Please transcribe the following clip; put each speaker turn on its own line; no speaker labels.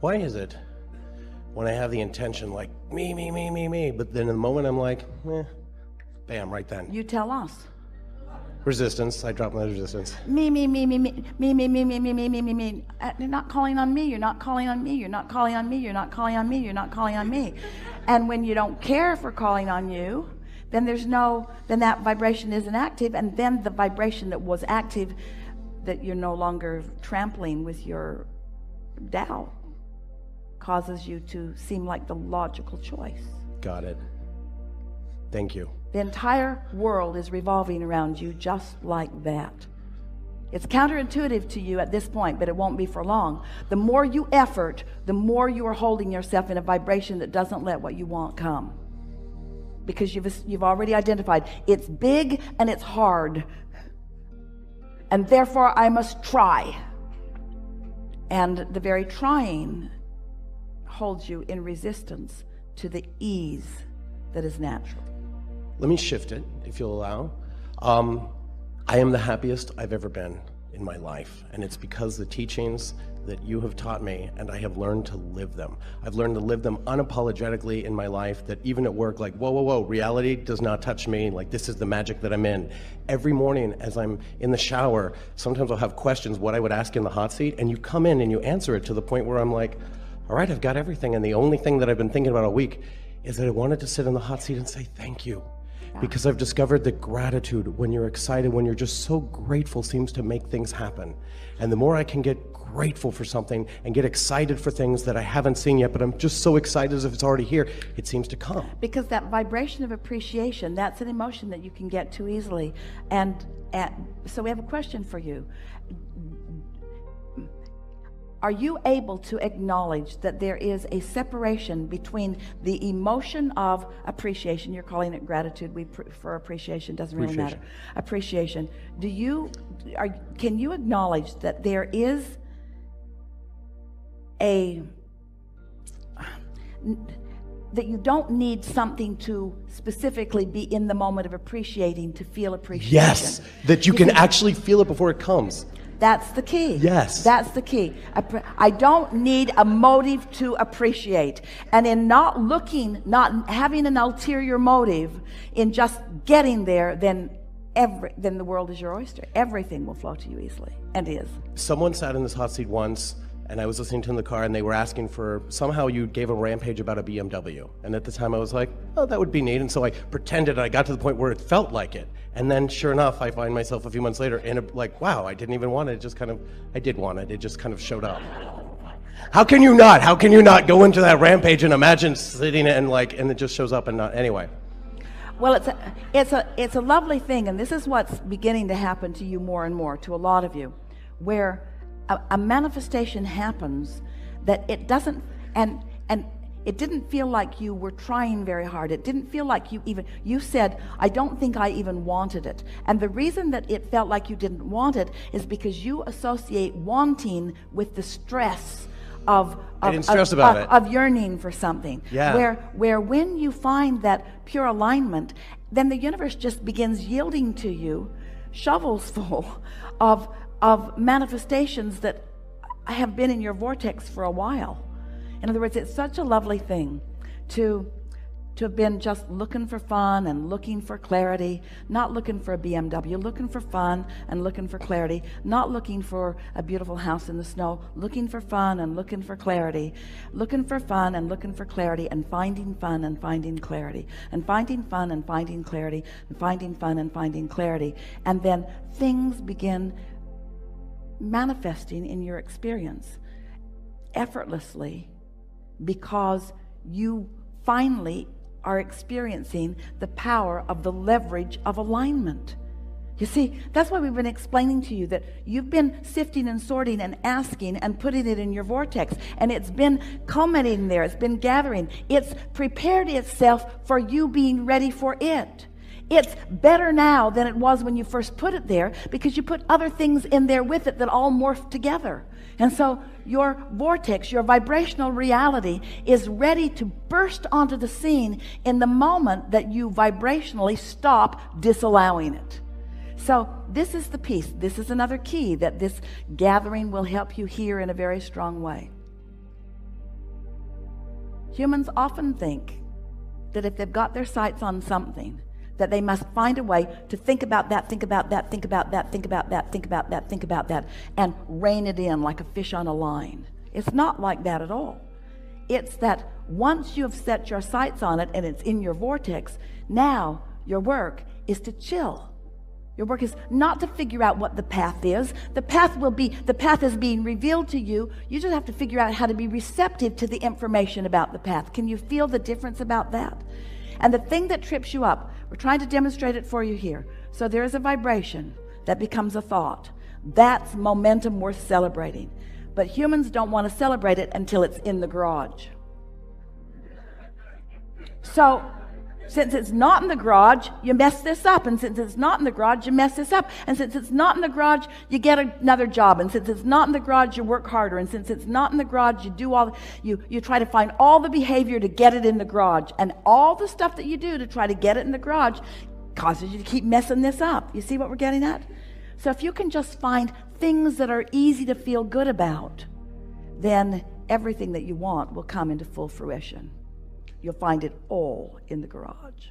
why is it when I have the intention like me, but then in the moment I'm like, bam, right then.
You tell us.
Resistance. I drop my resistance.
Me. You're not calling on me. You're not calling on me. You're not calling on me. You're not calling on me. You're not calling on me. And when you don't care for calling on you, then then that vibration isn't active, and then the vibration that was active, that you're no longer trampling with your doubt, causes you to seem like the logical choice.
Got it. Thank you.
The entire world is revolving around you just like that. It's counterintuitive to you at this point, but it won't be for long. The more you effort, the more you are holding yourself in a vibration that doesn't let what you want come. Because you've already identified it's big and it's hard, and therefore I must try. And the very trying holds you in resistance to the ease that is natural.
Let me shift it, if you'll allow. I am the happiest I've ever been in my life, and it's because the teachings that you have taught me, and I have learned to live them. I've learned to live them unapologetically in my life, that even at work, like, whoa, reality does not touch me, like this is the magic that I'm in. Every morning as I'm in the shower, sometimes I'll have questions, what I would ask in the hot seat, and you come in and you answer it to the point where I'm like, all right, I've got everything, and the only thing that I've been thinking about all week is that I wanted to sit in the hot seat and say thank you. Because I've discovered that gratitude, when you're excited, when you're just so grateful, seems to make things happen. And the more I can get grateful for something and get excited for things that I haven't seen yet, but I'm just so excited as if it's already here, it seems to come.
Because that vibration of appreciation, that's an emotion that you can get too easily. And so we have a question for you. Are you able to acknowledge that there is a separation between the emotion of appreciation? You're calling it gratitude. We prefer appreciation. Doesn't really matter. Appreciation. Can you acknowledge that there is that you don't need something to specifically be in the moment of appreciating to feel appreciation?
Yes, that you can actually feel it before it comes.
That's the key.
Yes.
That's the key. I don't need a motive to appreciate. And in not having an ulterior motive, in just getting there, then the world is your oyster. Everything will flow to you easily, and is.
Someone sat in this hot seat once, and I was listening to them in the car, and they were asking for, somehow you gave a rampage about a BMW. And at the time I was like, oh, that would be neat. And so I pretended, I got to the point where it felt like it. And then sure enough, I find myself a few months later in wow, I didn't even want it. I did want it. It just kind of showed up. How can you not go into that rampage and imagine sitting and it just shows up and not, anyway.
Well, it's a lovely thing, and this is what's beginning to happen to you more and more, to a lot of you, where a manifestation happens that it doesn't, and it didn't feel like you were trying very hard. It didn't feel like you said, I don't think I even wanted it. And the reason that it felt like you didn't want it is because you associate wanting with the stress of yearning for something.
Yeah.
Where when you find that pure alignment, then the universe just begins yielding to you shovels full of manifestations that have been in your vortex for a while. In other words, it's such a lovely thing to have been just looking for fun and looking for clarity, not looking for a BMW, looking for fun and looking for clarity, not looking for a beautiful house in the snow, looking for fun and looking for clarity, looking for fun and looking for clarity, and finding fun and finding clarity, and finding fun and finding clarity, and finding fun and finding clarity. And then things begin manifesting in your experience effortlessly, because you finally are experiencing the power of the leverage of alignment. You see, that's why we've been explaining to you that you've been sifting and sorting and asking and putting it in your vortex, and it's been culminating there, it's been gathering, it's prepared itself for you being ready for it. It's better now than it was when you first put it there, because you put other things in there with it that all morph together. And so your vortex, your vibrational reality, is ready to burst onto the scene in the moment that you vibrationally stop disallowing it. So this is the piece. This is another key that this gathering will help you hear in a very strong way. Humans often think that if they've got their sights on something, that they must find a way to think about that, think about that, think about that, think about that, think about that, think about that, and rein it in like a fish on a line. It's not like that at all. It's that once you've set your sights on it and it's in your vortex, now your work is to chill. Your work is not to figure out what the path is. The path is being revealed to you. You just have to figure out how to be receptive to the information about the path. Can you feel the difference about that? And the thing that trips you up, we're trying to demonstrate it for you here. So there is a vibration that becomes a thought. That's momentum worth celebrating. But humans don't want to celebrate it until it's in the garage. So since it's not in the garage, you mess this up. And since it's not in the garage, you mess this up. And since it's not in the garage, you get another job. And since it's not in the garage, you work harder. And since it's not in the garage, you try to find all the behavior to get it in the garage. And all the stuff that you do to try to get it in the garage causes you to keep messing this up. You see what we're getting at? So if you can just find things that are easy to feel good about, then everything that you want will come into full fruition. You'll find it all in the garage.